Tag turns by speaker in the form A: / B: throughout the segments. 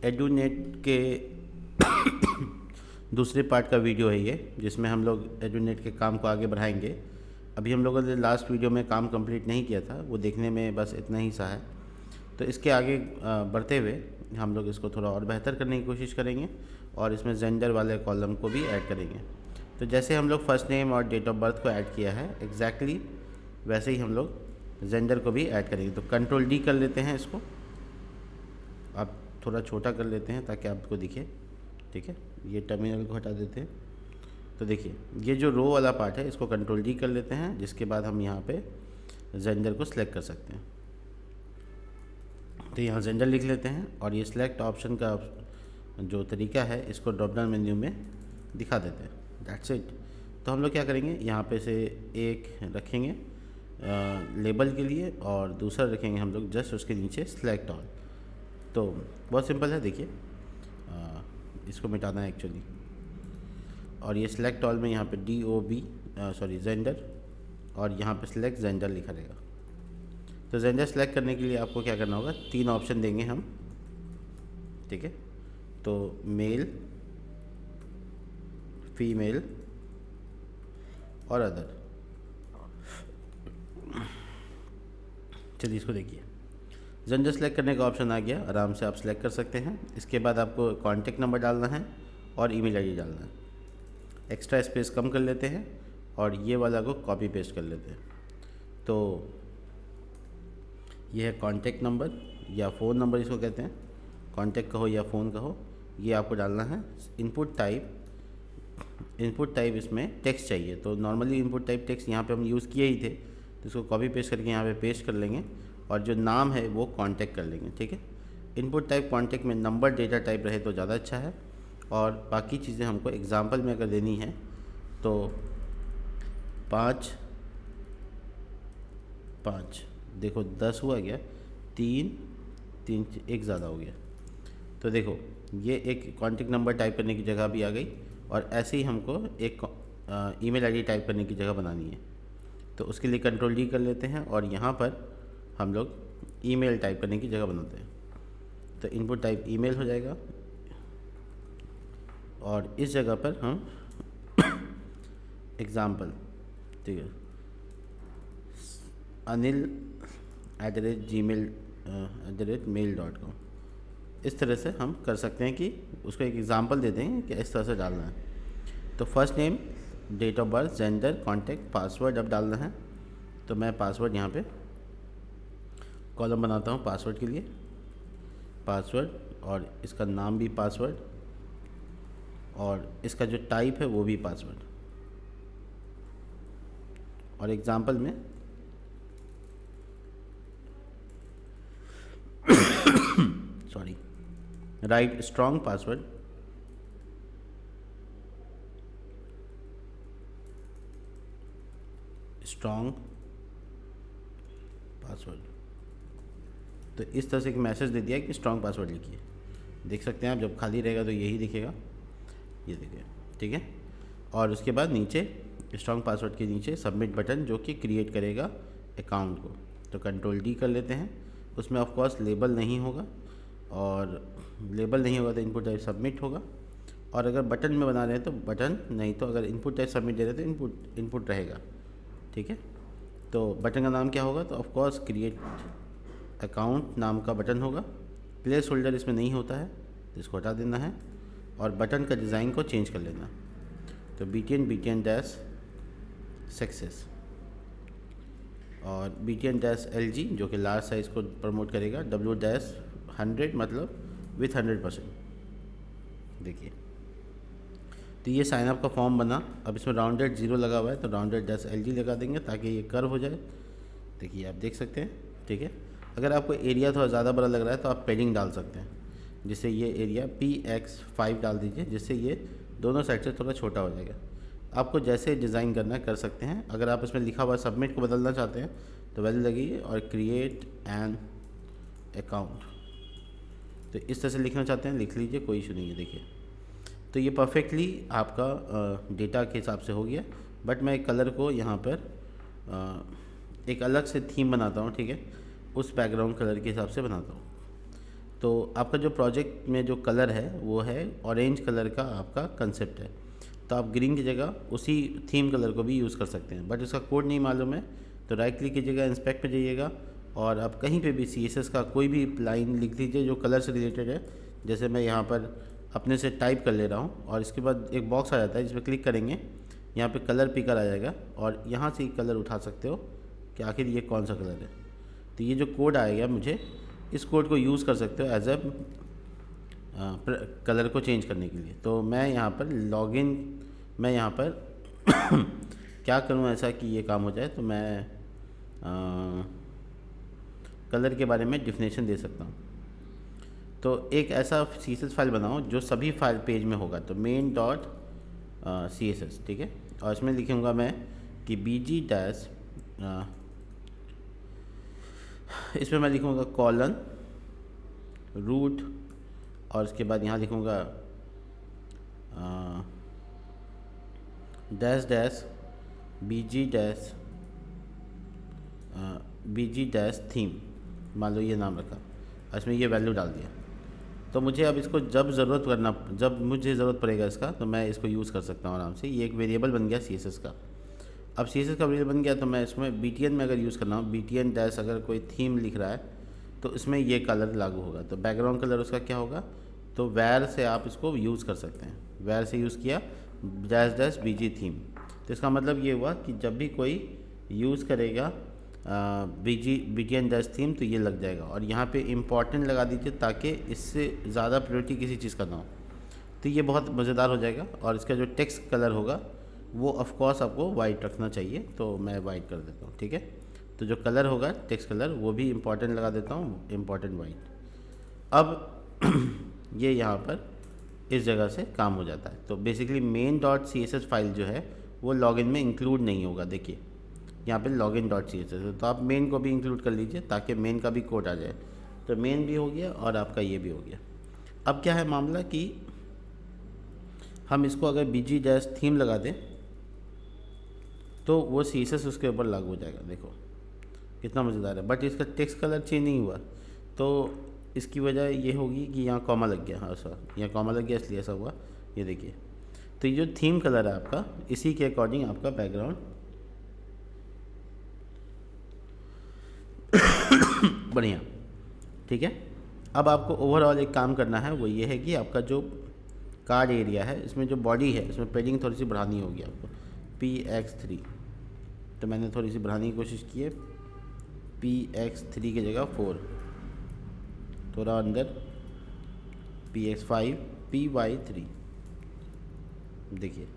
A: एडुनेट के दूसरे पार्ट का वीडियो है ये, जिसमें हम लोग एडुनेट के काम को आगे बढ़ाएंगे। अभी हम लोगों ने लास्ट वीडियो में काम कंप्लीट नहीं किया था, वो देखने में बस इतना ही सा है। तो इसके आगे बढ़ते हुए हम लोग इसको थोड़ा और बेहतर करने की कोशिश करेंगे और इसमें जेंडर वाले कॉलम को भी ऐड करेंगे। तो जैसे हम लोग फर्स्ट नेम और डेट ऑफ बर्थ को ऐड किया है एग्जैक्टली वैसे ही हम लोग जेंडर को भी ऐड करेंगे। तो कंट्रोल डी कर लेते हैं, इसको आप थोड़ा छोटा कर लेते हैं ताकि आपको दिखे। ठीक है, ये टर्मिनल को हटा देते हैं। तो देखिए ये जो रो वाला पार्ट है इसको कंट्रोल डी कर लेते हैं, जिसके बाद हम यहाँ पे जेंडर को सिलेक्ट कर सकते हैं। तो यहाँ जेंडर लिख लेते हैं और ये सिलेक्ट ऑप्शन का जो तरीका है इसको ड्रॉप डाउन मेन्यू में दिखा देते हैं। That's it. तो हम लोग क्या करेंगे, यहाँ पे से एक रखेंगे लेबल के लिए और दूसरा रखेंगे हम लोग जस्ट उसके नीचे सिलेक्ट ऑल। तो बहुत सिंपल है, देखिए इसको मिटाना है एक्चुअली। और ये सिलेक्ट ऑल में यहाँ पे जेंडर और यहाँ पे सिलेक्ट जेंडर लिखा रहेगा। तो जेंडर सेलेक्ट करने के लिए आपको क्या करना होगा, 3 ऑप्शन देंगे हम। ठीक है, तो मेल, फीमेल और अदर। चलिए इसको देखिए, जेंडर सेलेक्ट करने का ऑप्शन आ गया, आराम से आप सेलेक्ट कर सकते हैं। इसके बाद आपको कॉन्टैक्ट नंबर डालना है और ईमेल आईडी डालना है। एक्स्ट्रा स्पेस कम कर लेते हैं और ये वाला को कॉपी पेस्ट कर लेते हैं। तो ये है कॉन्टैक्ट नंबर या फ़ोन नंबर, इसको कहते हैं, कॉन्टैक्ट कहो या फ़ोन कहो, ये आपको डालना है। इनपुट टाइप इसमें टेक्स्ट चाहिए, तो नॉर्मली इनपुट टाइप टेक्स्ट यहाँ पे हम यूज़ किए ही थे, तो इसको कॉपी पेस्ट करके यहाँ पे पेस्ट कर लेंगे और जो नाम है वो कॉन्टैक्ट कर लेंगे। ठीक है, इनपुट टाइप कॉन्टैक्ट में नंबर डेटा टाइप रहे तो ज़्यादा अच्छा है। और बाकी चीज़ें हमको एग्ज़ाम्पल में अगर देनी है तो 5 देखो 10 हुआ गया, 3 एक ज़्यादा हो गया। तो देखो ये एक कॉन्टैक्ट नंबर टाइप करने की जगह भी आ गई और ऐसे ही हमको एक ईमेल आईडी टाइप करने की जगह बनानी है। तो उसके लिए कंट्रोल डी कर लेते हैं और यहाँ पर हम लोग ईमेल टाइप करने की जगह बनाते हैं। तो इनपुट टाइप ईमेल हो जाएगा और इस जगह पर हम एग्ज़ाम्पल, ठीक है, anil@gmail.com, इस तरह से हम कर सकते हैं कि उसको एक एग्ज़ाम्पल दे देंगे कि इस तरह से डालना है। तो first name, date of birth, gender, contact, password अब डालना है। तो मैं पासवर्ड यहाँ पे कॉलम बनाता हूँ पासवर्ड के लिए, पासवर्ड, और इसका नाम भी पासवर्ड और इसका जो टाइप है वो भी पासवर्ड। और एग्ज़ाम्पल में sorry, right strong password, strong password. तो इस तरह से एक मैसेज दे दिया कि स्ट्रॉन्ग पासवर्ड लिखिए। देख सकते हैं आप, जब खाली रहेगा तो यही दिखेगा, ये देखिए। ठीक है, और उसके बाद नीचे स्ट्रॉन्ग पासवर्ड के नीचे सबमिट बटन जो कि क्रिएट करेगा अकाउंट को। तो कंट्रोल डी कर लेते हैं। उसमें ऑफ कोर्स लेबल नहीं होगा, और लेबल नहीं होगा तो इनपुट टाइप सबमिट होगा। और अगर बटन में बना रहे हैं तो बटन, नहीं तो अगर इनपुट टाइप सबमिट दे रहे हैं तो इनपुट रहेगा। ठीक है, तो बटन का नाम क्या होगा, तो ऑफ कोर्स क्रिएट अकाउंट नाम का बटन होगा। प्लेस होल्डर इसमें नहीं होता है तो इसको हटा देना है और बटन का डिज़ाइन को चेंज कर लेना। तो BTN डैश सक्सेस और BTN डैश LG जो कि लार्ज साइज़ को प्रमोट करेगा, W-100 मतलब विथ 100%। देखिए, तो ये साइन अप का फॉर्म बना। अब इसमें राउंडेड 0 लगा हुआ है तो राउंडेड डैश LG लगा देंगे ताकि ये कर्व हो जाए। देखिए आप देख सकते हैं। ठीक है, अगर आपको एरिया थोड़ा ज़्यादा बड़ा लग रहा है तो आप पेडिंग डाल सकते हैं, जिससे ये एरिया PX5 डाल दीजिए, जिससे ये दोनों साइड से थोड़ा छोटा हो जाएगा। आपको जैसे डिज़ाइन करना है कर सकते हैं। अगर आप इसमें लिखा हुआ सबमिट को बदलना चाहते हैं तो वैल्यू लगी और क्रिएट एन अकाउंट, तो इस तरह से लिखना चाहते हैं लिख लीजिए, कोई इशू नहीं है। देखिए, तो ये परफेक्टली आपका डेटा के हिसाब से हो गया। बट मैं कलर को यहाँ पर एक अलग से थीम बनाता हूँ। ठीक है, उस बैकग्राउंड कलर के हिसाब से बनाता हूँ। तो आपका जो प्रोजेक्ट में जो कलर है वो है ऑरेंज कलर का आपका कंसेप्ट है, तो आप ग्रीन की जगह उसी थीम कलर को भी यूज़ कर सकते हैं। बट इसका कोड नहीं मालूम है तो राइट क्लिक कीजिएगा, इंस्पेक्ट पे जाइएगा और आप कहीं पे भी CSS का कोई भी लाइन लिख दीजिए जो कलर से रिलेटेड है। जैसे मैं यहाँ पर अपने से टाइप कर ले रहा हूँ और इसके बाद एक बॉक्स आ जाता है जिसमें क्लिक करेंगे, यहाँ पे कलर पिकर आ जाएगा और यहाँ से कलर उठा सकते हो कि आखिर ये कौन सा कलर है। तो ये जो कोड आएगा मुझे, इस कोड को यूज़ कर सकते हो एज कलर को चेंज करने के लिए। तो मैं यहाँ पर लॉगिन, मैं यहाँ पर क्या करूँ ऐसा कि ये काम हो जाए, तो मैं कलर के बारे में डिफिनेशन दे सकता हूँ। तो एक ऐसा CSS फाइल बनाओ जो सभी फाइल पेज में होगा, तो main डॉट CSS, ठीक है। और इसमें लिखूँगा मैं कि bg डैश, इसमें मैं लिखूँगा कॉलन रूट और उसके बाद यहाँ लिखूँगा dash dash bg dash theme, मान लो ये नाम रखा और इसमें ये वैल्यू डाल दिया। तो मुझे अब इसको जब मुझे ज़रूरत पड़ेगा इसका, तो मैं इसको यूज़ कर सकता हूँ आराम से। ये एक वेरिएबल बन गया CSS का। अब CSS का वेरिएबल बन गया तो मैं इसमें BTN में अगर यूज़ करना हो, BTN डैश अगर कोई थीम लिख रहा है तो इसमें ये कलर लागू होगा। तो बैकग्राउंड कलर उसका क्या होगा, तो वैर से आप इसको यूज़ कर सकते हैं। वैर से यूज़ किया डैश डैश BG थीम, तो इसका मतलब ये हुआ कि जब भी कोई यूज़ करेगा BTN डैश थीम तो ये लग जाएगा। और यहाँ पे इम्पॉर्टेंट लगा दीजिए ताकि इससे ज़्यादा प्रायोरिटी किसी चीज़ का ना हो, तो ये बहुत मज़ेदार हो जाएगा। और इसका जो टेक्स्ट कलर होगा वो ऑफ कोर्स आपको वाइट रखना चाहिए, तो मैं वाइट कर देता हूँ, ठीक है। तो जो कलर होगा टेक्स्ट कलर वो भी इम्पॉर्टेंट लगा देता हूँ, इम्पॉर्टेंट वाइट। अब ये यहाँ पर इस जगह से काम हो जाता है। तो basically main dot CSS file जो है वो लॉगिन में इंक्लूड नहीं होगा। देखिए यहाँ पे login डॉट CSS है, तो आप मेन को भी इंक्लूड कर लीजिए ताकि मेन का भी कोड आ जाए। तो मेन भी हो गया और आपका ये भी हो गया। अब क्या है मामला कि हम इसको अगर BG डैश थीम लगा दें तो वो CSS उसके ऊपर लागू हो जाएगा। देखो कितना मज़ेदार है। बट इसका टेक्स्ट कलर चेंज नहीं हुआ, तो इसकी वजह ये होगी कि यहाँ कॉमा लग गया। हाँ सर, यहाँ कॉमा लग गया इसलिए ऐसा हुआ। ये देखिए, तो ये जो थीम कलर है आपका, इसी के अकॉर्डिंग आपका बैकग्राउंड बढ़िया, ठीक है। अब आपको ओवरऑल एक काम करना है, वो ये है कि आपका जो कार्ड एरिया है, इसमें जो बॉडी है इसमें पेडिंग थोड़ी सी बढ़ानी होगी आपको, px3। तो मैंने थोड़ी सी बढ़ाने की कोशिश की है, px3 की जगह 4, थोड़ा अंदर px5, py3। देखिए,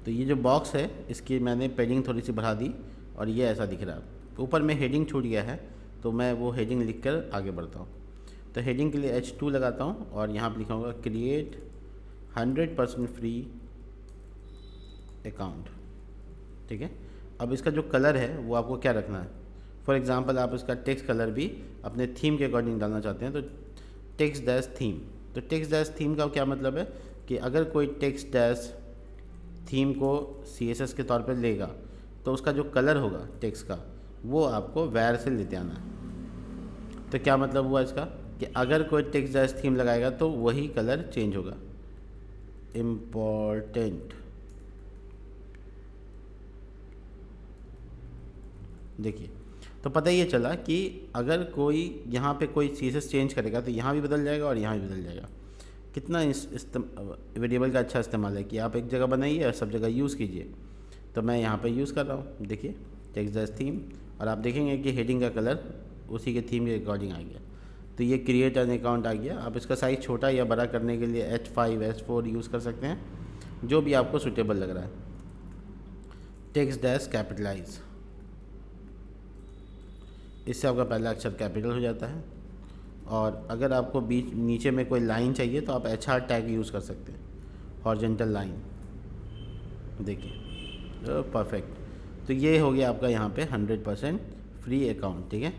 A: तो ये जो बॉक्स है इसकी मैंने पेडिंग थोड़ी सी बढ़ा दी और ये ऐसा दिख रहा है। ऊपर में हेडिंग छूट गया है, तो मैं वो हेडिंग लिखकर आगे बढ़ता हूँ। तो हेडिंग के लिए H2 लगाता हूँ और यहाँ पर लिखूँगा क्रिएट 100% फ्री अकाउंट, ठीक है। अब इसका जो कलर है वो आपको क्या रखना है। फॉर एग्जांपल आप इसका टेक्स्ट कलर भी अपने थीम के अकॉर्डिंग डालना चाहते हैं, तो टेक्स्ट डैश थीम। तो टेक्स्ट डैश थीम का क्या मतलब है कि अगर कोई टेक्स्ट डैश थीम को CSS के तौर पर लेगा तो उसका जो कलर होगा टेक्स्ट का वो आपको वैर से लेते आना है। तो क्या मतलब हुआ इसका कि अगर कोई टेक्स्ट डैश थीम लगाएगा तो वही कलर चेंज होगा। इम्पॉर्टेंट, देखिए, तो पता ये चला कि अगर कोई यहाँ पे कोई CSS चेंज करेगा तो यहाँ भी बदल जाएगा और यहाँ भी बदल जाएगा। कितना इस वेरिएबल का अच्छा इस्तेमाल है कि आप एक जगह बनाइए और सब जगह यूज़ कीजिए। तो मैं यहाँ पे यूज़ कर रहा हूँ, देखिए टेक्स्ट डैश थीम, और आप देखेंगे कि हेडिंग का कलर उसी के थीम के अकॉर्डिंग आ गया। तो ये क्रिएट एन अकाउंट आ गया। आप इसका साइज़ छोटा या बड़ा करने के लिए H5, H4 यूज़ कर सकते हैं, जो भी आपको सूटेबल लग रहा है। टेक्स्ट डैश कैपिटलाइज, इससे आपका पहला अक्षर कैपिटल हो जाता है। और अगर आपको बीच नीचे में कोई लाइन चाहिए तो आप HR टैग यूज़ कर सकते हैं, हॉरिजॉन्टल लाइन, देखिए परफेक्ट। तो ये हो गया आपका यहाँ पे 100% फ्री अकाउंट, ठीक है।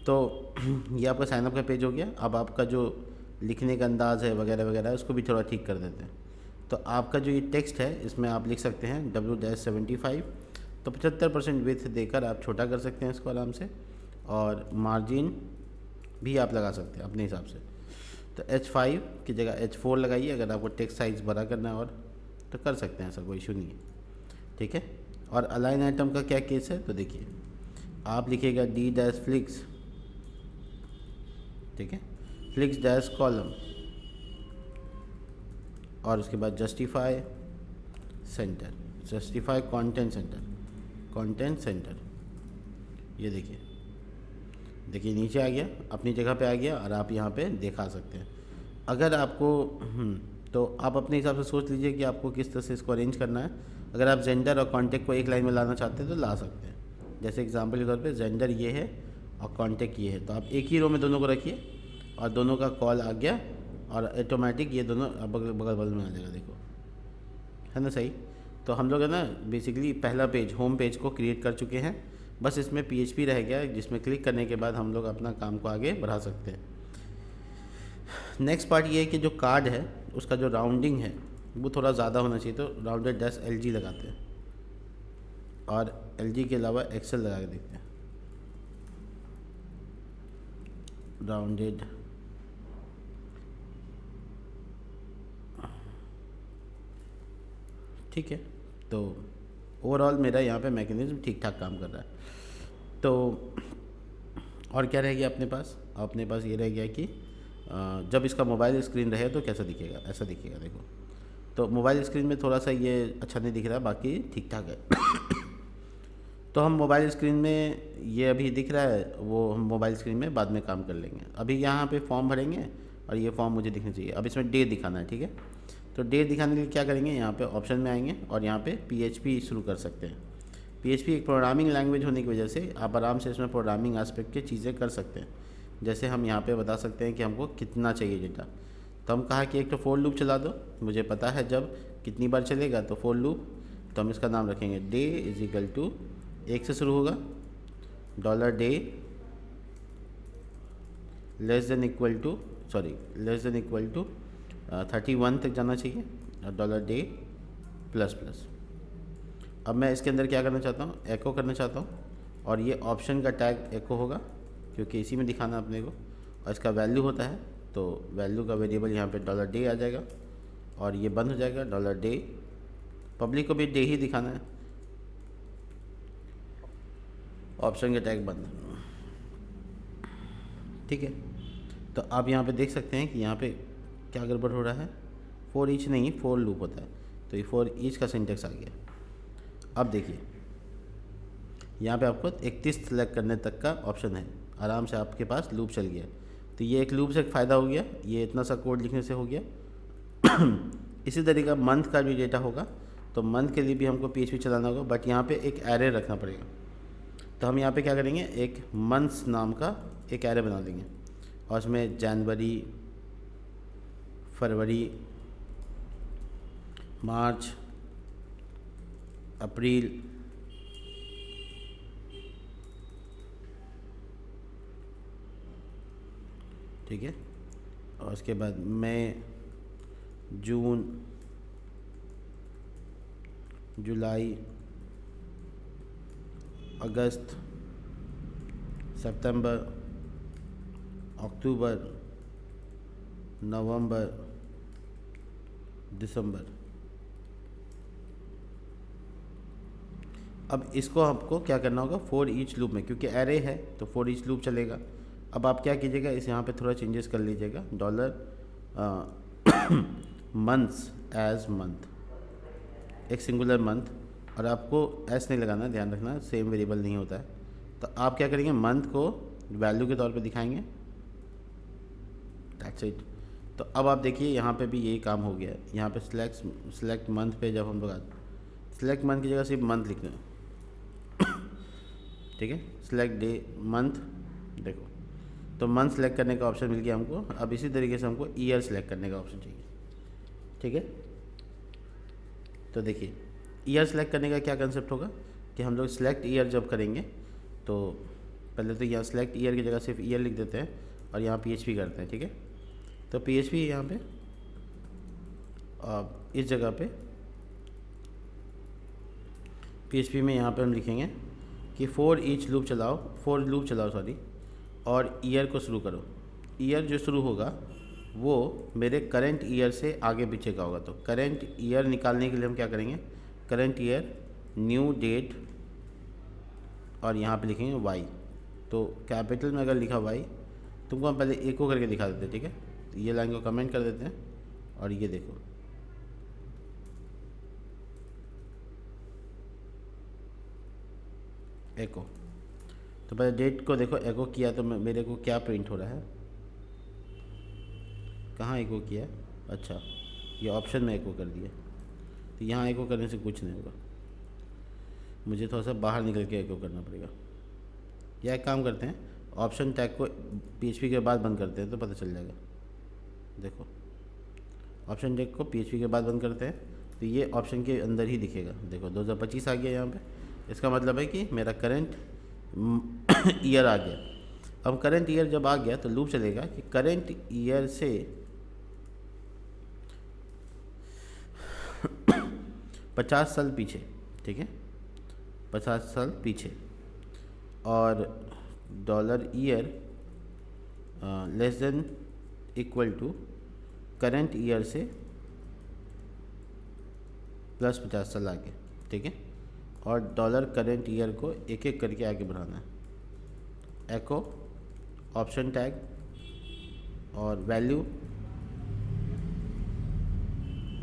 A: तो ये आपका साइनअप का पेज हो गया। अब आपका जो लिखने का अंदाज़ है वगैरह वगैरह उसको भी थोड़ा ठीक कर देते हैं। तो आपका जो ये टेक्स्ट है इसमें आप लिख सकते हैं W-75, तो 75% विड्थ देकर आप छोटा कर सकते हैं इसको आराम से, और मार्जिन भी आप लगा सकते हैं अपने हिसाब से। तो H5 की जगह H4 लगाइए अगर आपको टेक्स्ट साइज़ बड़ा करना है, और तो कर सकते हैं, ऐसा कोई इशू नहीं है, ठीक है। और अलाइन आइटम का क्या केस है, तो देखिए आप लिखिएगा डी डैश फ्लिक्स, ठीक है, फ्लिक्स डैश कॉलम, और उसके बाद justify centre, justify content centre, content centre. ये देखिए नीचे आ गया, अपनी जगह पे आ गया, और आप यहाँ पे दिखा सकते हैं। अगर आपको तो आप अपने हिसाब से सोच लीजिए कि आपको किस तरह से इसको अरेंज करना है। अगर आप जेंडर और कॉन्टैक्ट को एक लाइन में लाना चाहते हैं तो ला सकते हैं। जैसे एग्जांपल के तौर पे जेंडर ये है और कॉन्टैक्ट ये है, तो आप एक ही रो में दोनों को रखिए और दोनों का कॉल आ गया और ऑटोमेटिक ये दोनों बगल बगल में आ जाएगा, देखो है ना सही। तो हम लोग है ना बेसिकली पहला पेज होम पेज को क्रिएट कर चुके हैं, बस इसमें PHP रह गया है जिसमें क्लिक करने के बाद हम लोग अपना काम को आगे बढ़ा सकते हैं। नेक्स्ट पार्ट ये है कि जो कार्ड है उसका जो राउंडिंग है वो थोड़ा ज़्यादा होना चाहिए, तो राउंडेड डैश LG लगाते हैं और LG के अलावा एक्सेल लगा के देखते हैं। राउंडेड ठीक है, तो ओवरऑल मेरा यहाँ पे मैकेनिज्म ठीक ठाक काम कर रहा है। तो और क्या रह गया अपने पास ये रह गया कि जब इसका मोबाइल स्क्रीन रहे तो कैसा दिखेगा, ऐसा दिखेगा, देखो। तो मोबाइल स्क्रीन में थोड़ा सा ये अच्छा नहीं दिख रहा, बाकी ठीक ठाक है। तो हम मोबाइल स्क्रीन में ये अभी दिख रहा है, वो हम मोबाइल स्क्रीन में बाद में काम कर लेंगे। अभी यहाँ पे फॉर्म भरेंगे और ये फॉर्म मुझे दिखना चाहिए। अब इसमें डे दिखाना है, ठीक है। तो डे दिखाने के लिए क्या करेंगे, यहाँ पे ऑप्शन में आएंगे और यहाँ पे PHP शुरू कर सकते हैं। PHP एक प्रोग्रामिंग लैंग्वेज होने की वजह से आप आराम से इसमें प्रोग्रामिंग एस्पेक्ट की चीज़ें कर सकते हैं। जैसे हम यहाँ पे बता सकते हैं कि हमको कितना चाहिए डेटा, तो हम कहा कि एक तो फॉर लूप चला दो, मुझे पता है जब कितनी बार चलेगा, तो फॉर लूप, तो हम इसका नाम रखेंगे डे इज इक्वल टू, एक से शुरू होगा, $डे लेस देन इक्वल टू 31 तक जाना चाहिए, और $डे प्लस प्लस। अब मैं इसके अंदर क्या करना चाहता हूँ, एको करना चाहता हूँ, और ये ऑप्शन का टैग एको होगा क्योंकि इसी में दिखाना अपने को, और इसका वैल्यू होता है, तो वैल्यू का वेरिएबल यहाँ पे $डे आ जाएगा और ये बंद हो जाएगा $डे। पब्लिक को भी डे ही दिखाना है, ऑप्शन के टैग बंद, ठीक है। तो आप यहाँ पे देख सकते हैं कि यहाँ पे क्या गड़बड़ हो रहा है, फॉर ईच नहीं, फॉर लूप होता है, तो ये फॉर ईच का सिंटेक्स आ गया। अब देखिए यहाँ पे आपको 31 सेलेक्ट करने तक का ऑप्शन है, आराम से आपके पास लूप चल गया। तो ये एक लूप से एक फ़ायदा हो गया, ये इतना सा कोड लिखने से हो गया। इसी तरीका मंथ का भी डेटा होगा, तो मंथ के लिए भी हमको PHP चलाना होगा, बट यहाँ पे एक एरे रखना पड़ेगा। तो हम यहाँ पे क्या करेंगे, एक मंथ्स नाम का एक एरे बना देंगे और उसमें जनवरी, फरवरी, मार्च, अप्रैल, ठीक है, और उसके बाद मई, जून, जुलाई, अगस्त, सितंबर, अक्टूबर, नवंबर, दिसंबर। अब इसको आपको क्या करना होगा, फॉर ईच लूप में, क्योंकि एरे है तो फॉर ईच लूप चलेगा। अब आप क्या कीजिएगा, इस यहाँ पे थोड़ा चेंजेस कर लीजिएगा, मंथ्स एज मंथ, एक सिंगुलर मंथ, और आपको एस नहीं लगाना, ध्यान रखना सेम वेरिएबल नहीं होता है। तो आप क्या करेंगे, मंथ को वैल्यू के तौर पे दिखाएंगे, दैट्स इट। तो अब आप देखिए यहाँ पे भी यही काम हो गया है। यहाँ पे सिलेक्ट मंथ पे जब हम लोग सिलेक्ट मंथ की जगह सिर्फ मंथ लिखना है, ठीक है, सिलेक्ट डे मंथ, देखो तो मंथ सेलेक्ट करने का ऑप्शन मिल गया हमको। अब इसी तरीके से हमको ईयर सेलेक्ट करने का ऑप्शन चाहिए, ठीक है। तो देखिए ईयर सेलेक्ट करने का क्या कंसेप्ट होगा कि हम लोग सिलेक्ट ईयर जब करेंगे तो पहले तो यहाँ सिलेक्ट ईयर की जगह सिर्फ ईयर लिख देते हैं और यहाँ PHP करते हैं, ठीक है। तो PHP यहाँ पे इस जगह पे PHP में यहाँ पे हम लिखेंगे कि फॉर ईच लूप चलाओ, और ईयर को शुरू करो। ईयर जो शुरू होगा वो मेरे करंट ईयर से आगे पीछे का होगा। तो करंट ईयर निकालने के लिए हम क्या करेंगे, करंट ईयर न्यू डेट और यहाँ पे लिखेंगे वाई। तो कैपिटल में अगर लिखा वाई, तुमको हम पहले एको करके दिखा देते हैं, ठीक है। तो ये लाइन को कमेंट कर देते हैं और ये देखो, एको। तो पहले डेट को देखो, एको किया तो मेरे को क्या प्रिंट हो रहा है, कहाँ एको किया है, अच्छा ये ऑप्शन में एको कर दिया। तो यहाँ एको करने से कुछ नहीं होगा, मुझे थोड़ा सा बाहर निकल के एको करना पड़ेगा। या एक काम करते हैं, ऑप्शन टैग को PHP के बाद बंद करते हैं तो पता चल जाएगा। देखो ऑप्शन टैग को PHP के बाद बंद करते हैं तो ये ऑप्शन के अंदर ही दिखेगा। देखो 2025 आ गया यहाँ पे, इसका मतलब है कि मेरा करंट ईयर आ गया। अब करंट ईयर जब आ गया तो लूप चलेगा कि करंट ईयर से 50 साल पीछे, ठीक है, 50 साल पीछे, और dollar year less than equal to current year से प्लस 50 साल आगे, ठीक है। और डॉलर करंट ईयर को एक एक करके आगे बढ़ाना है। एको ऑप्शन टैग और वैल्यू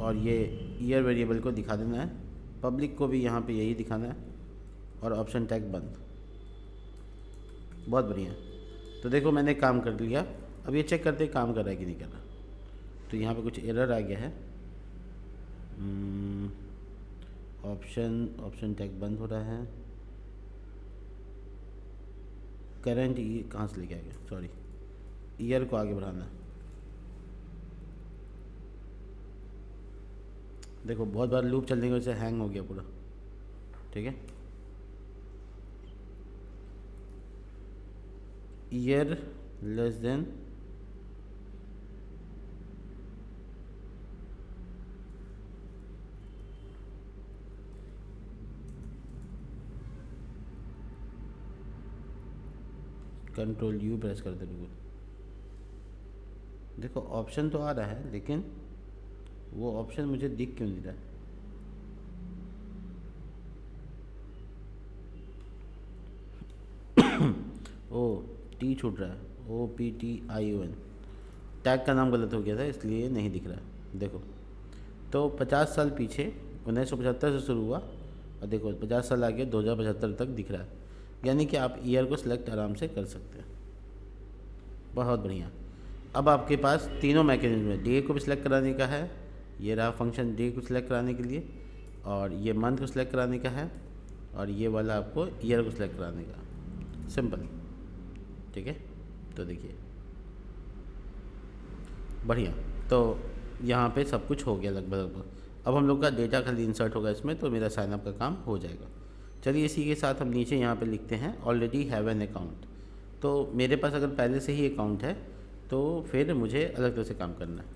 A: और ये ईयर वेरिएबल को दिखा देना है, पब्लिक को भी यहाँ पे यही दिखाना है, और ऑप्शन टैग बंद। बहुत बढ़िया। तो देखो मैंने काम कर लिया। अब ये चेक करते काम कर रहा है कि नहीं कर रहा। तो यहाँ पे कुछ एरर आ गया है, ऑप्शन टैग बंद हो रहा है। करंट कहाँ से लेके आ गया, सॉरी, ईयर को आगे बढ़ाना है। देखो बहुत बार लूप चलने की वजह से हैंग हो गया पूरा, ठीक है। Year less then control you press करते रहो। देखो ऑप्शन तो आ रहा है लेकिन वो ऑप्शन मुझे दिख क्यों नहीं रहा है। ओ टी छूट रहा है, OPTION, टैग का नाम गलत हो गया था इसलिए नहीं दिख रहा है। देखो तो 50 साल पीछे 1975 से शुरू हुआ और देखो 50 साल आगे 2075 तक दिख रहा है, यानी कि आप ईयर को सिलेक्ट आराम से कर सकते हैं। बहुत बढ़िया। अब आपके पास तीनों मैकेनिज्म है, डे को भी सिलेक्ट कराने का है, ये रहा फंक्शन डे को सिलेक्ट कराने के लिए, और ये मंथ को सिलेक्ट कराने का है, और ये वाला आपको ईयर को सिलेक्ट कराने का। सिंपल, ठीक है। तो देखिए बढ़िया। तो यहाँ पे सब कुछ हो गया लगभग। अब हम लोग का डेटा खाली इंसर्ट होगा इसमें, तो मेरा साइनअप का काम हो जाएगा। चलिए इसी के साथ हम नीचे यहाँ पे लिखते हैं ऑलरेडी हैव एन अकाउंट। तो मेरे पास अगर पहले से ही अकाउंट है तो फिर मुझे अलग तरह से काम करना है।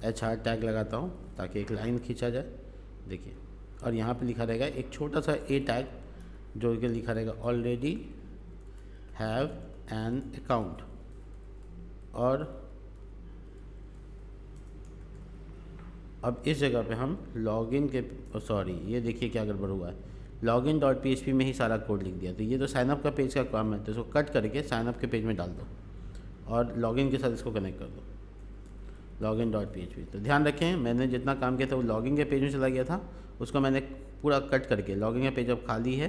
A: HR टैग लगाता हूँ ताकि एक लाइन खींचा जाए, देखिए। और यहाँ पे लिखा रहेगा एक छोटा सा A टैग जो कि लिखा रहेगा ऑलरेडी हैव एन अकाउंट। और अब इस जगह पे हम लॉगिन के, सॉरी ये देखिए क्या गड़बड़ हुआ है, login.php में ही सारा कोड लिख दिया। तो ये तो साइनअप का पेज का काम है, तो इसको कट करके साइनअप के पेज में डाल दो और लॉगिन के साथ इसको कनेक्ट कर दो, login.php। तो ध्यान रखें मैंने जितना काम किया था वो लॉगिन के पेज में चला गया था, उसको मैंने पूरा कट करके, लॉगिन का पेज अब खाली है,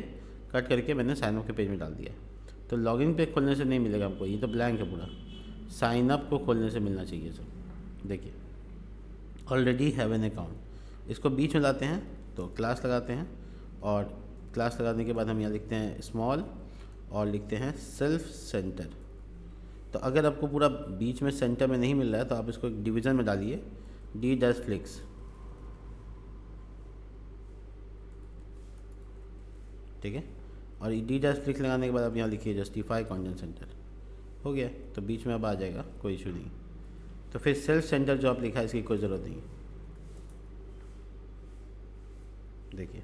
A: कट करके मैंने साइनअप के पेज में डाल दिया। तो लॉगिन पे खोलने से नहीं मिलेगा हमको, ये तो ब्लैंक है पूरा, साइनअप को खोलने से मिलना चाहिए सब। देखिए ऑलरेडी हैव एन अकाउंट, इसको बीच में लाते हैं तो क्लास लगाते हैं, और क्लास लगाने के बाद हम यहाँ लिखते हैं स्मॉल और लिखते हैं सेल्फ सेंटर। तो अगर आपको पूरा बीच में सेंटर में नहीं मिल रहा है तो आप इसको एक डिवीज़न में डालिए, D-Flix, ठीक है। और D-Flix लगाने के बाद आप यहाँ लिखिए जस्टिफाई कंटेंट सेंटर, हो गया। तो बीच में अब आ जाएगा, कोई इशू नहीं। तो फिर सेल्फ सेंटर जो आप लिखा है इसकी कोई ज़रूरत नहीं है, देखिए।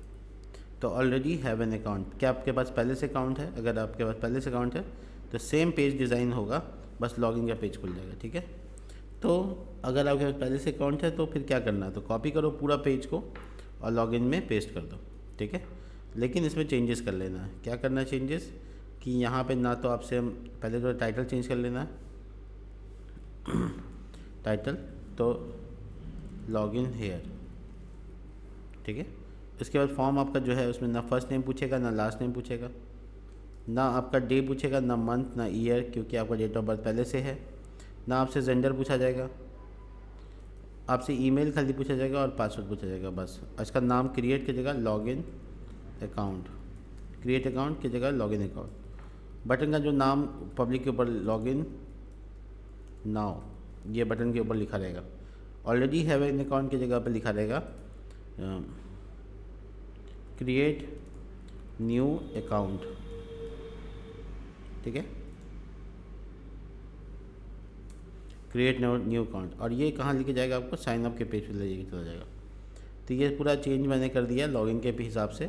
A: तो ऑलरेडी हैव एन अकाउंट, क्या आपके पास पहले से अकाउंट है? अगर आपके पास पहले से अकाउंट है तो सेम पेज डिज़ाइन होगा, बस लॉगिन का पेज खुल जाएगा, ठीक है। तो अगर आपके पास पहले से अकाउंट है तो फिर क्या करना है, तो कॉपी करो पूरा पेज को और लॉगिन में पेस्ट कर दो, ठीक है। लेकिन इसमें चेंजेस कर लेना है। क्या करना है चेंजेस, कि यहाँ पे ना तो आपसे हम पहले तो टाइटल चेंज कर लेना है टाइटल, तो लॉगिन हेयर, ठीक है। इसके बाद फॉर्म आपका जो है उसमें ना फर्स्ट नेम पूछेगा, ना लास्ट नेम पूछेगा, ना आपका डे पूछेगा, ना मंथ, ना ईयर, क्योंकि आपका डेट ऑफ बर्थ पहले से है, ना आपसे जेंडर पूछा जाएगा, आपसे ईमेल खाली पूछा जाएगा और पासवर्ड पूछा जाएगा बस। इसका नाम क्रिएट की जगह लॉगिन अकाउंट, क्रिएट अकाउंट की जगह लॉगिन अकाउंट। बटन का जो नाम पब्लिक के ऊपर लॉगिन नाउ, ये बटन के ऊपर लिखा रहेगा। ऑलरेडी हैव एन अकाउंट की जगह पर लिखा रहेगा क्रिएट न्यू अकाउंट, ठीक है, क्रिएट न्यू अकाउंट। और ये कहाँ लेके जाएगा आपको, साइन अप के पेज पे लेके चला जाएगा। तो ये पूरा चेंज मैंने कर दिया लॉगिन के हिसाब से,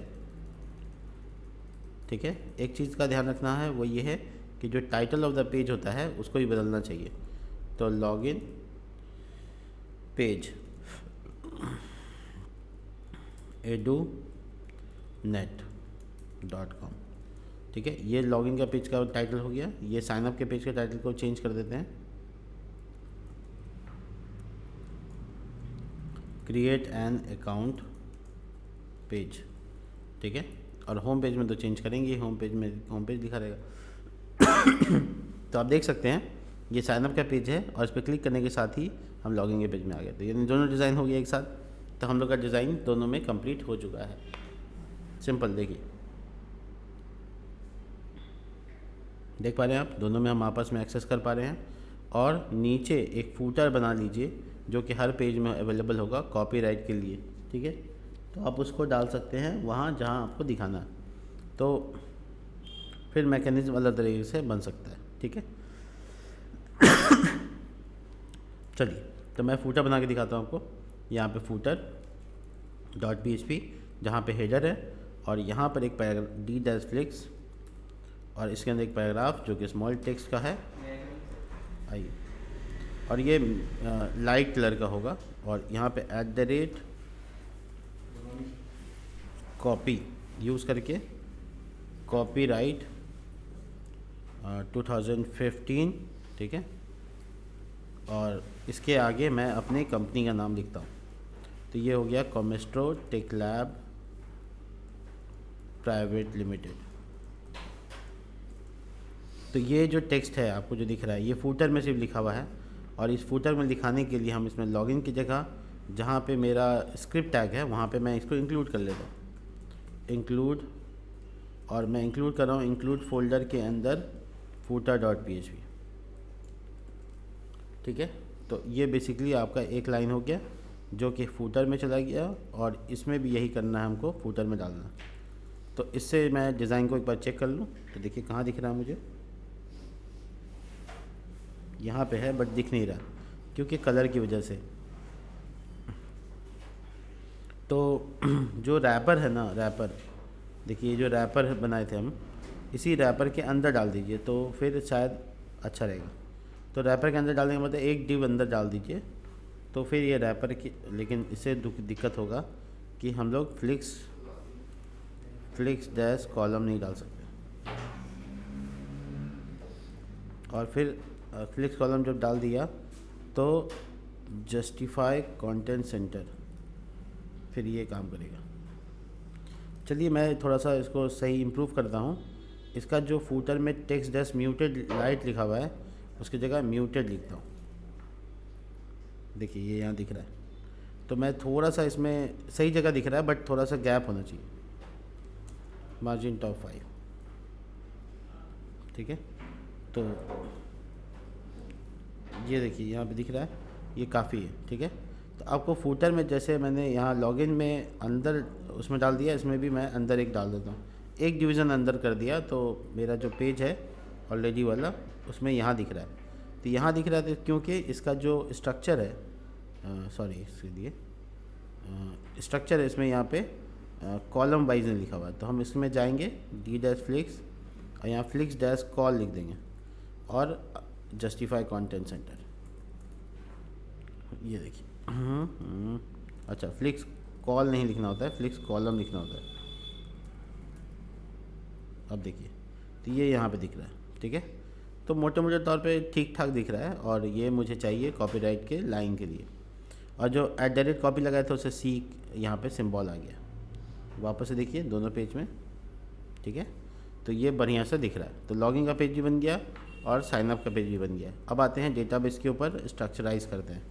A: ठीक है। एक चीज़ का ध्यान रखना है वो ये है कि जो टाइटल ऑफ द पेज होता है उसको भी बदलना चाहिए। तो लॉगिन पेज edunet.com, ठीक है। ये लॉगिन का पेज का टाइटल हो गया। ये साइन अप के पेज के टाइटल को चेंज कर देते हैं, क्रिएट एन अकाउंट पेज, ठीक है। और होम पेज में तो चेंज करेंगे, होम पेज में होम पेज दिखा रहेगा तो आप देख सकते हैं ये साइन अप का पेज है और इस पर क्लिक करने के साथ ही हम लॉगिन के पेज में आ गए। तो ये दोनों डिज़ाइन हो गया एक साथ, तो हम लोग का डिज़ाइन दोनों में कंप्लीट हो चुका है। सिंपल, देखिए देख पा रहे हैं आप, दोनों में हम आपस में एक्सेस कर पा रहे हैं। और नीचे एक फूटर बना लीजिए जो कि हर पेज में अवेलेबल होगा कॉपीराइट के लिए, ठीक है। तो आप उसको डाल सकते हैं वहाँ जहाँ आपको दिखाना है, तो फिर मैकेनिज्म अलग तरीके से बन सकता है, ठीक है। चलिए, तो मैं फूटर बना के दिखाता हूँ आपको। यहाँ पे फूटर .php जहाँ पे हेडर है, और यहाँ पर एक पैराग्राफ d-flex, और इसके अंदर एक पैराग्राफ जो कि स्मॉल टेक्स्ट का है, आइए, और ये लाइट कलर का होगा। और यहाँ पे @कॉपी यूज़ करके कॉपीराइट 2015, ठीक है। और इसके आगे मैं अपनी कंपनी का नाम लिखता हूँ। तो ये हो गया कॉमेस्ट्रो टेक लैब प्राइवेट लिमिटेड। तो ये जो टेक्स्ट है आपको जो दिख रहा है ये फूटर में सिर्फ लिखा हुआ है, और इस फूटर में लिखाने के लिए हम इसमें लॉगिन की जगह जहाँ पे मेरा स्क्रिप्ट टैग है वहाँ पे मैं इसको इंक्लूड कर लेता हूँ, इंक्लूड, और मैं इंक्लूड कर रहा हूँ इंक्लूड फोल्डर के अंदर footer.php, ठीक है। तो ये बेसिकली आपका एक लाइन हो गया जो कि फूटर में चला गया, और इसमें भी यही करना है हमको, फूटर में डालना। तो इससे मैं डिज़ाइन को एक बार चेक कर लूँ, तो देखिए कहाँ दिख रहा है मुझे, यहाँ पे है बट दिख नहीं रहा क्योंकि कलर की वजह से। तो जो रैपर है ना, रैपर देखिए, जो रैपर बनाए थे हम, इसी रैपर के अंदर डाल दीजिए तो फिर शायद अच्छा रहेगा। तो रैपर के अंदर डालने का मतलब एक डिव अंदर डाल दीजिए, तो फिर ये रैपर की, लेकिन इससे दिक्कत होगा कि हम लोग फ्लिक्स डैश कॉलम नहीं डाल सकते। और फिर फ्लिक्स कॉलम जब डाल दिया तो जस्टिफाई कंटेंट सेंटर, फिर ये काम करेगा। चलिए मैं थोड़ा सा इसको सही इम्प्रूव करता हूँ। इसका जो फूटर में टेक्स्ट डैश म्यूटेड लाइट लिखा हुआ है उसकी जगह म्यूटेड लिखता हूँ। देखिए ये यहाँ दिख रहा है, तो मैं थोड़ा सा इसमें सही जगह दिख रहा है बट थोड़ा सा गैप होना चाहिए, मार्जिन टॉप 5, ठीक है। तो ये देखिए यहाँ पे दिख रहा है, ये काफ़ी है, ठीक है। तो आपको फूटर में जैसे मैंने यहाँ लॉगिन में अंदर उसमें डाल दिया, इसमें भी मैं अंदर एक डाल देता हूँ, एक डिवीज़न अंदर कर दिया, तो मेरा जो पेज है ऑलरेडी वाला उसमें यहाँ दिख रहा है। तो यहाँ दिख रहा है क्योंकि इसका जो स्ट्रक्चर है, सॉरी इसके लिए स्ट्रक्चर है इसमें, यहाँ पे कॉलम वाइज नहीं लिखा हुआ है। तो हम इसमें जाएंगे d-flex और यहाँ फ्लिक्स डैश कॉल लिख देंगे और जस्टिफाई कंटेंट सेंटर, ये देखिए, अच्छा फ्लिक्स कॉल नहीं लिखना होता है, फ्लिक्स कॉलम लिखना होता है। अब देखिए, तो ये यहाँ पे दिख रहा है, ठीक है। तो मोटे मोटे तौर पे ठीक ठाक दिख रहा है, और ये मुझे चाहिए कॉपीराइट के लाइन के लिए। और जो @ कॉपी लगाया था उसे सी यहाँ पे सिंबल आ गया। वापस से देखिए दोनों पेज में, ठीक है। तो ये बढ़िया से दिख रहा है। तो लॉगिन का पेज भी बन गया और साइनअप का पेज भी बन गया। अब आते हैं डेटाबेस के ऊपर, स्ट्रक्चराइज करते हैं।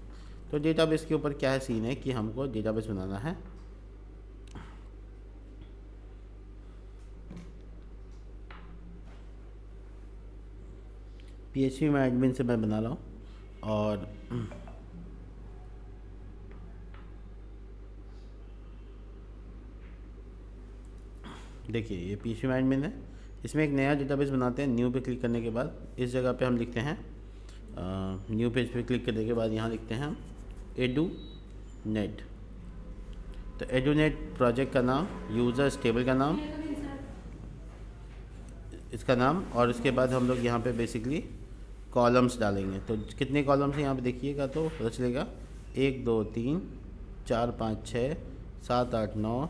A: तो डेटाबेस के ऊपर क्या है सीन है कि हमको डेटाबेस बनाना है। PHP में एडमिन से मैं बना रहा हूँ, और देखिए ये PHP में एडमिन है। इसमें एक नया डेटाबेस बनाते हैं। न्यू पे क्लिक करने के बाद इस जगह पे हम लिखते हैं, न्यू पेज पे क्लिक करने के बाद यहाँ लिखते हैं एडुनेट। तो एडुनेट प्रोजेक्ट का नाम, यूज़र टेबल का नाम, इसका नाम, और उसके बाद हम लोग यहाँ पे बेसिकली कॉलम्स डालेंगे। तो कितने कॉलम्स हैं यहाँ पे देखिएगा तो पता चलेगा, 1 2 3 4 5 6 7 8 9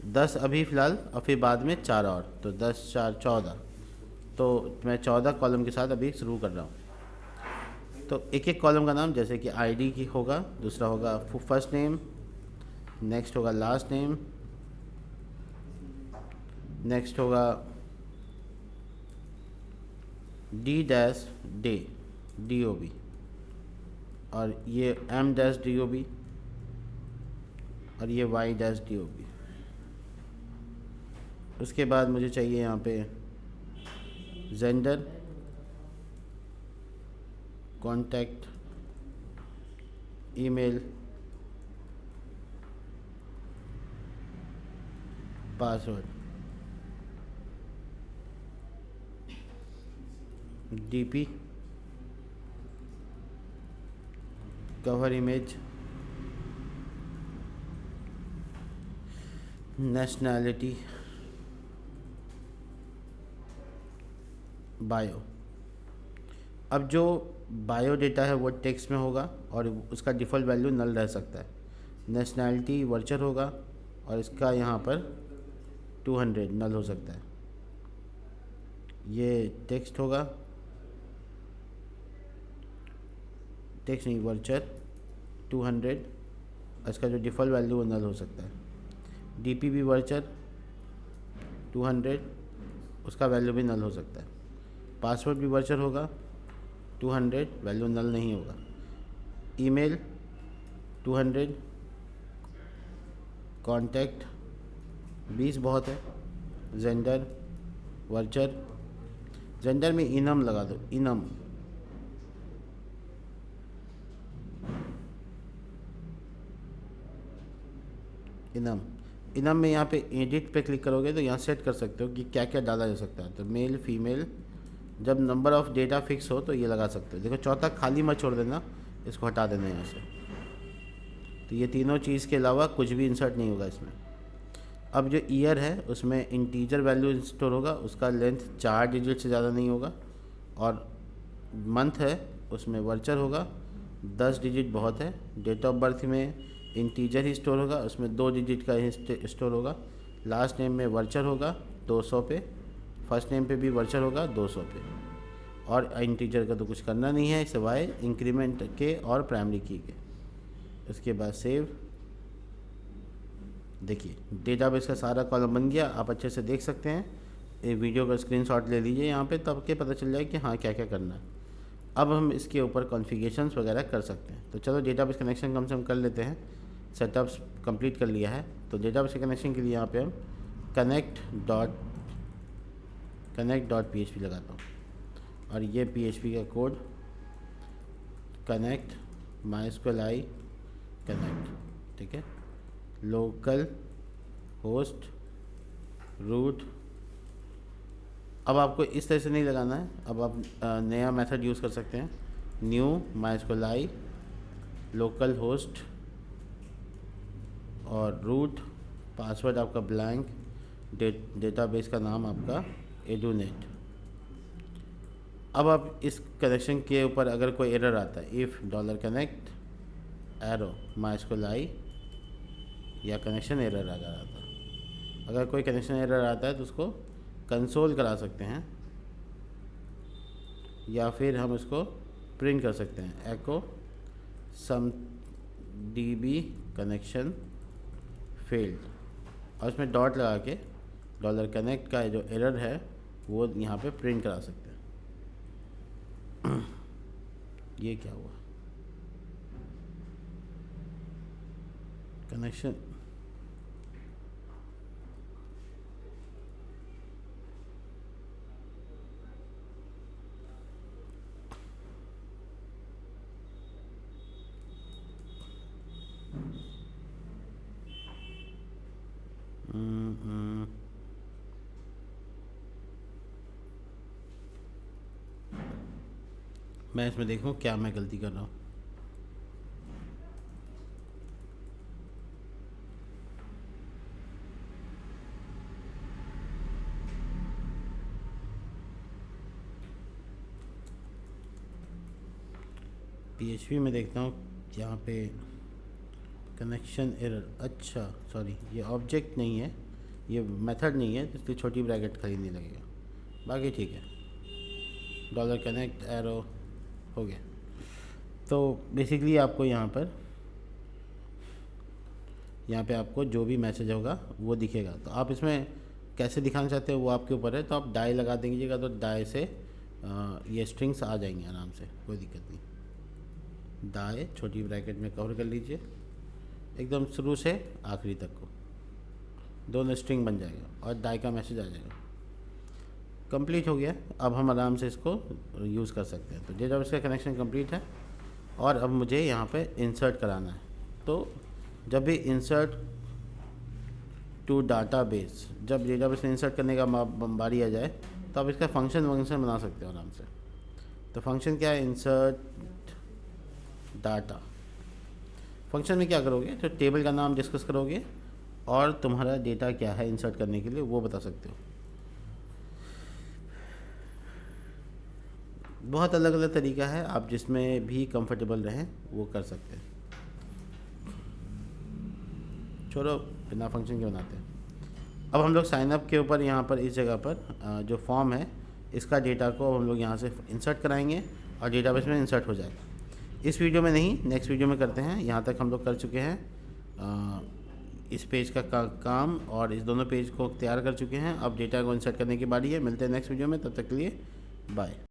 A: 10 अभी फ़िलहाल, और फिर बाद में 4 और, तो 10 4 14। तो मैं 14 कॉलम के साथ अभी शुरू कर रहा हूँ। तो एक एक कॉलम का नाम, जैसे कि आईडी की होगा, दूसरा होगा फर्स्ट नेम, नेक्स्ट होगा लास्ट नेम, नेक्स्ट होगा D-डे DOB, और ये M-DOB, और ये Y-DOB। उसके बाद मुझे चाहिए यहाँ पे gender, contact, email, password, DP, cover image, nationality, bio. अब जो बायो डेटा है वो टेक्स्ट में होगा, और उसका डिफ़ॉल्ट वैल्यू नल रह सकता है। नेशनैलिटी वर्चर होगा, और इसका यहाँ पर 200 नल हो सकता है। ये टेक्स्ट होगा, टेक्स्ट नहीं वर्चर 200, इसका जो डिफ़ॉल्ट वैल्यू वो नल हो सकता है। DP भी वर्चर 200, उसका वैल्यू भी नल हो सकता है। पासवर्ड भी वर्चर होगा 200, वैल्यू नल नहीं होगा। ईमेल 200, कॉन्टैक्ट 20 बहुत है। जेंडर वर्चर, जेंडर में इनम लगा दो, इनम, इनम में यहाँ पे एडिट पे क्लिक करोगे तो यहाँ सेट कर सकते हो कि क्या क्या डाला जा सकता है। तो मेल फीमेल, जब नंबर ऑफ़ डेटा फिक्स हो तो ये लगा सकते हो। देखो चौथा खाली मत छोड़ देना, इसको हटा देना यहाँ से। तो ये तीनों चीज़ के अलावा कुछ भी इंसर्ट नहीं होगा इसमें। अब जो ईयर है उसमें इंटीजर वैल्यू स्टोर होगा, उसका लेंथ 4 डिजिट से ज़्यादा नहीं होगा। और मंथ है उसमें वर्चर होगा, 10 डिजिट बहुत है। डेट ऑफ बर्थ में इंटीजर ही स्टोर होगा, उसमें 2 डिजिट का ही स्टोर होगा। लास्ट नेम में वर्चर होगा 200 पे, फर्स्ट नेम पे भी वर्चर होगा 200 पे। और इंटीजर का तो कुछ करना नहीं है सिवाय इंक्रीमेंट के और प्राइमरी की के। उसके बाद सेव। देखिए डेटाबेस का सारा कॉलम बन गया, आप अच्छे से देख सकते हैं। एक वीडियो का स्क्रीनशॉट ले लीजिए यहाँ पे, तब के पता चल जाए कि हाँ क्या क्या करना है। अब हम इसके ऊपर कॉन्फ़िगरेशंस वगैरह कर सकते हैं। तो चलो डेटाबेस कनेक्शन कम से कम कर लेते हैं। सेटअप्स कंप्लीट कर लिया है, तो डेटाबेस के कनेक्शन के लिए यहाँ पे हम connect.php लगाता हूँ, और ये PHP का कोड कनेक्ट MySQL कनेक्ट, ठीक है। Local host root. अब आपको इस तरह से नहीं लगाना है, अब आप नया मेथड यूज़ कर सकते हैं। न्यू MySQL लोकल होस्ट और रूट, पासवर्ड आपका ब्लैंक, डेटाबेस का नाम आपका एडुनेट। अब आप इस कनेक्शन के ऊपर अगर कोई एरर आता है, if dollar connect arrow mysqli या कनेक्शन एरर अगर आता है, अगर कोई कनेक्शन एरर आता है तो उसको कंसोल करा सकते हैं या फिर हम इसको प्रिंट कर सकते हैं, एको सम डीबी कनेक्शन फेल्ड, और इसमें डॉट लगा के डॉलर कनेक्ट का जो एरर है वो यहाँ पे प्रिंट करा सकते हैं। ये क्या हुआ, कनेक्शन मैं इसमें देखूँ क्या मैं गलती कर रहा हूँ। PHP में देखता हूँ यहाँ पे कनेक्शन एरर, अच्छा सॉरी ये ऑब्जेक्ट नहीं है, ये मेथड नहीं है, इसलिए छोटी ब्रैकेट खरीदने लगेगा, बाकी ठीक है। डॉलर कनेक्ट एरो हो गया। तो बेसिकली आपको यहाँ पे आपको जो भी मैसेज होगा वो दिखेगा। तो आप इसमें कैसे दिखाना चाहते हो वो आपके ऊपर है। तो आप डाई लगा दीजिएगा तो डाई से ये स्ट्रिंग्स आ जाएंगे आराम से, कोई दिक्कत नहीं। डाई छोटी ब्रैकेट में कवर कर लीजिए एकदम शुरू से आखिरी तक को, दोनों स्ट्रिंग बन जाएगा और डाई का मैसेज आ जाएगा। कंप्लीट हो गया। अब हम आराम से इसको यूज़ कर सकते हैं। तो डेटाबेस का कनेक्शन कंप्लीट है और अब मुझे यहाँ पे इंसर्ट कराना है। तो जब भी इंसर्ट टू डाटाबेस, जब डेटाबेस में इंसर्ट करने का बारी आ जाए तो आप इसका फंक्शन बना सकते हो आराम से। तो फंक्शन क्या है, इंसर्ट डाटा। फंक्शन में क्या करोगे तो टेबल का नाम डिस्कस करोगे और तुम्हारा डेटा क्या है इंसर्ट करने के लिए वो बता सकते हो। बहुत अलग अलग तरीका है, आप जिसमें भी कंफर्टेबल रहें वो कर सकते हैं। छोड़ो बिना फंक्शन के बनाते हैं। अब हम लोग साइन अप के ऊपर यहाँ पर इस जगह पर जो फॉर्म है इसका डेटा को हम लोग यहाँ से इंसर्ट कराएंगे और डेटाबेस में इंसर्ट हो जाएगा। इस वीडियो में नहीं, नेक्स्ट वीडियो में करते हैं। यहाँ तक हम लोग कर चुके हैं इस पेज का काम और इस दोनों पेज को तैयार कर चुके हैं। अब डेटा को इंसर्ट करने की बारी है। मिलते हैं नेक्स्ट वीडियो में, तब तक के लिए बाय।